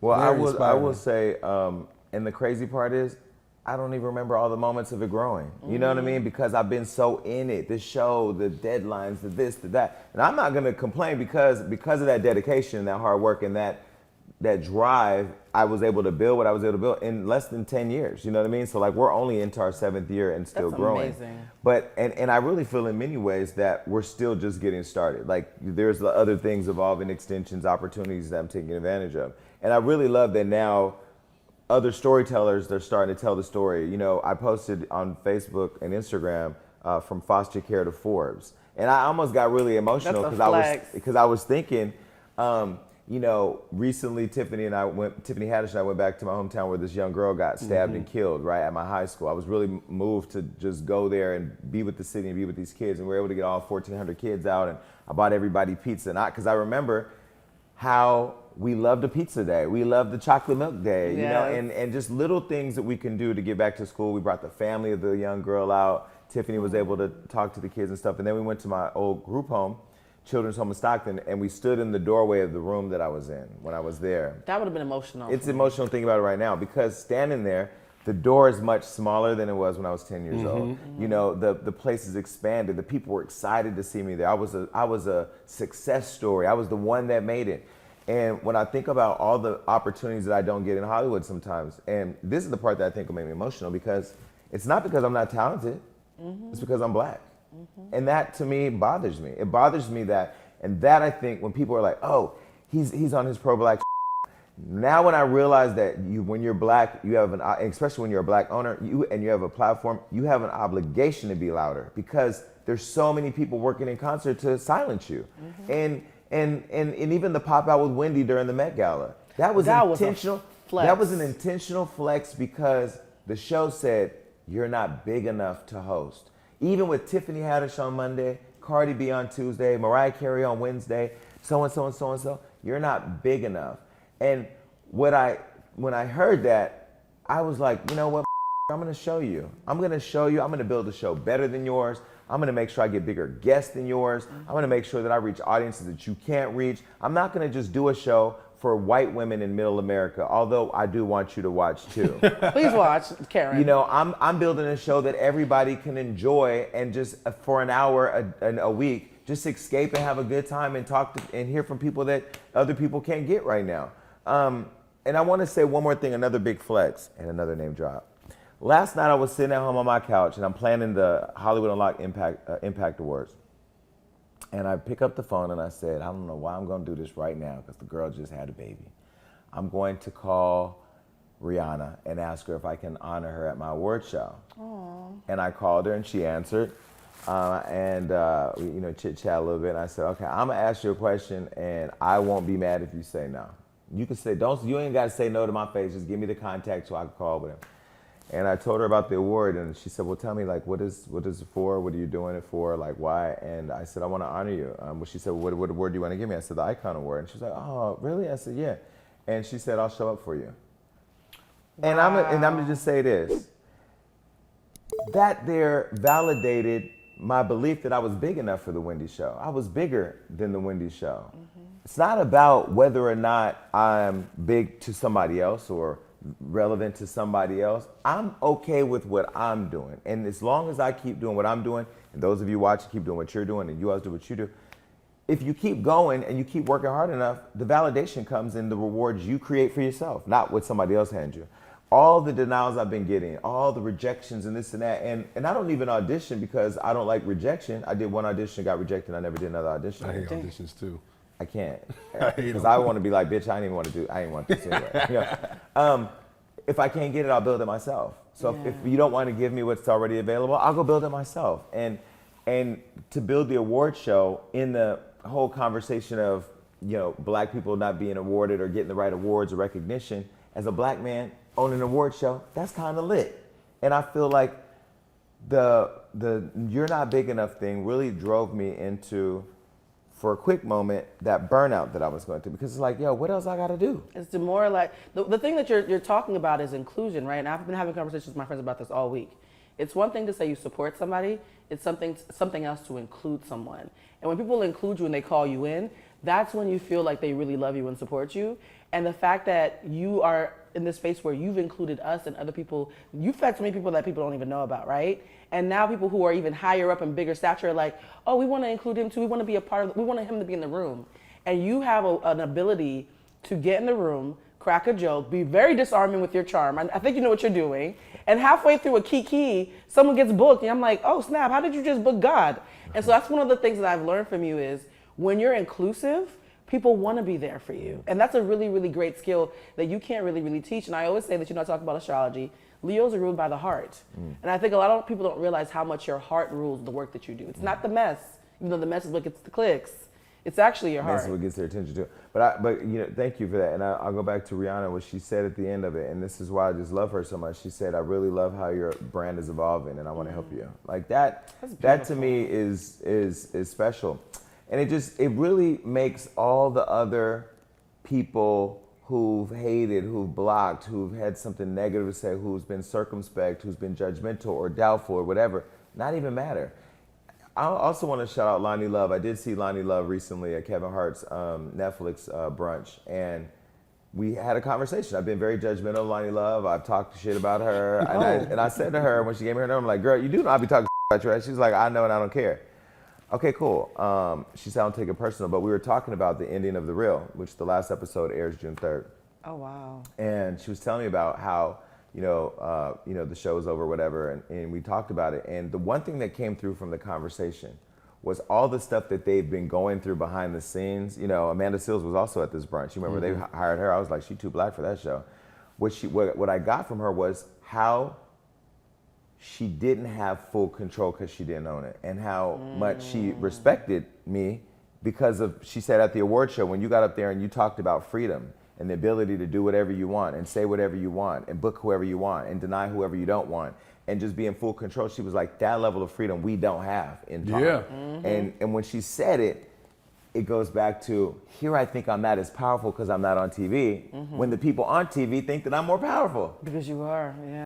Well, Very I will inspiring. say, and the crazy part is, I don't even remember all the moments of it growing. You know what I mean? Because I've been so in it. The show, the deadlines, the this, the that, and I'm not gonna complain because of that dedication, that hard work, and that drive. I was able to build what I was able to build in less than 10 years. You know what I mean? So like we're only into our 7th year and still That's growing. amazing. But and I really feel in many ways that we're still just getting started. Like there's the other things evolving, extensions, opportunities that I'm taking advantage of. And I really love that now other storytellers, they're starting to tell the story. You know, I posted on Facebook and Instagram from foster care to Forbes, and I almost got really emotional That's a because flex. I was thinking, you know, recently Tiffany Haddish and I went back to my hometown where this young girl got stabbed and killed right at my high school. I was really moved to just go there and be with the city and be with these kids, and we were able to get all 1,400 kids out, and I bought everybody pizza, and because I remember how we loved a pizza day. We loved the chocolate milk day, you know, Yes. and just little things that we can do to get back to school. We brought the family of the young girl out. Tiffany was able to talk to the kids and stuff. And then we went to my old group home, Children's Home in Stockton, and we stood in the doorway of the room that I was in when I was there. That would have been emotional. It's emotional thinking about it right now because standing there, the door is much smaller than it was when I was 10 years old. You know, the place is expanded. The people were excited to see me there. I was a success story. I was the one that made it. And when I think about all the opportunities that I don't get in Hollywood sometimes, and this is the part that I think will make me emotional because it's not because I'm not talented, it's because I'm black. And that to me bothers me. It bothers me that, and that I think when people are like, oh, he's on his pro-black. Now when I realize that when you're black, you have especially when you're a black owner, you have a platform, you have an obligation to be louder because there's so many people working in concert to silence you. And even the pop out with Wendy during the Met Gala. That was intentional. Flex. That was an intentional flex because the show said you're not big enough to host. Even with Tiffany Haddish on Monday, Cardi B on Tuesday, Mariah Carey on Wednesday, so and so and so and so, you're not big enough. And when I heard that, I was like, you know what? I'm gonna show you. I'm gonna build a show better than yours. I'm gonna make sure I get bigger guests than yours. I'm gonna make sure that I reach audiences that you can't reach. I'm not gonna just do a show for white women in middle America, although I do want you to watch too. Please watch, Karen. You know, I'm building a show that everybody can enjoy and just for an hour a week, just escape and have a good time and talk to, and hear from people that other people can't get right now. And I wanna say one more thing, another big flex and another name drop. Last night I was sitting at home on my couch and I'm planning the Hollywood Unlocked Impact Awards. And I pick up the phone and I said, I don't know why I'm gonna do this right now because the girl just had a baby. I'm going to call Rihanna and ask her if I can honor her at my award show. Aww. And I called her and she answered. We chit chat a little bit and I said, okay, I'm gonna ask you a question and I won't be mad if you say no. You can say, you ain't gotta say no to my face, just give me the contact so I can call with him. And I told her about the award, and she said, well, tell me, like, what is it for? What are you doing it for? Like, why? And I said, I want to honor you. She said, well, what award do you want to give me? I said, the Icon Award. And she was like, oh, really? I said, yeah. And she said, I'll show up for you. Wow. And I'm going to just say this. That there validated my belief that I was big enough for the Wendy Show. I was bigger than the Wendy Show. It's not about whether or not I'm big to somebody else or relevant to somebody else. I'm okay with what I'm doing. And as long as I keep doing what I'm doing, and those of you watching keep doing what you're doing, and you guys do what you do, if you keep going and you keep working hard enough, the validation comes in the rewards you create for yourself, not what somebody else hands you. All the denials I've been getting, all the rejections and this and that, and I don't even audition because I don't like rejection. I did one audition, got rejected, I never did another audition. I hate auditions too. I can't, because I want to be like, bitch, I didn't want this anyway. You know? If I can't get it, I'll build it myself. So if you don't want to give me what's already available, I'll go build it myself. And to build the award show in the whole conversation of, you know, black people not being awarded or getting the right awards or recognition, as a black man owning an award show, that's kind of lit. And I feel like the you're not big enough thing really drove me into, for a quick moment, that burnout that I was going through, because it's like, yo, what else I got to do? It's demoralizing. The thing that you're talking about is inclusion, right? And I've been having conversations with my friends about this all week. It's one thing to say you support somebody. It's something else to include someone. And when people include you and they call you in, that's when you feel like they really love you and support you. And the fact that you are in this space where you've included us and other people, you've fed so many people that people don't even know about, right? And now people who are even higher up and bigger stature are like, oh, we want to include him too. We want to be a part of, we want him to be in the room. And you have an ability to get in the room, crack a joke, be very disarming with your charm. I think you know what you're doing. And halfway through a kiki, someone gets booked, and I'm like, oh snap, how did you just book God? And so that's one of the things that I've learned from you is when you're inclusive, people want to be there for you. And that's a really, really great skill that you can't really teach. And I always say that, I talk about astrology, Leos are ruled by the heart. And I think a lot of people don't realize how much your heart rules the work that you do. It's not the mess, even though the mess is what gets the clicks. It's actually your heart. That's what gets their attention too. But thank you for that. And I'll go back to Rihanna, what she said at the end of it, and this is why I just love her so much. She said, "I really love how your brand is evolving, and I want to help you." Like that. That to me is special, and it really makes all the other people who've hated, who've blocked, who've had something negative to say, who's been circumspect, who's been judgmental or doubtful or whatever, not even matter. I also want to shout out Lonnie Love. I did see Lonnie Love recently at Kevin Hart's Netflix brunch, and we had a conversation. I've been very judgmental of Lonnie Love. I've talked shit about her, and I said to her when she gave me her number, I'm like, girl, you do know I be talking about you, right? She's like, I know and I don't care. Okay, cool. She said, I don't take it personal, but we were talking about the ending of The Real, which the last episode airs June 3rd. Oh, wow. And she was telling me about how, the show's over, whatever, and we talked about it. And the one thing that came through from the conversation was all the stuff that they've been going through behind the scenes. Amanda Seales was also at this brunch. You remember they hired her? I was like, she too black for that show. What I got from her was how she didn't have full control because she didn't own it, and how much she respected me because of, she said at the award show, when you got up there and you talked about freedom and the ability to do whatever you want and say whatever you want and book whoever you want and deny whoever you don't want and just be in full control. She was like, that level of freedom we don't have in talk. Yeah. And when she said it, it goes back to, here I think I'm not as powerful because I'm not on TV, when the people on TV think that I'm more powerful. Because you are, yeah.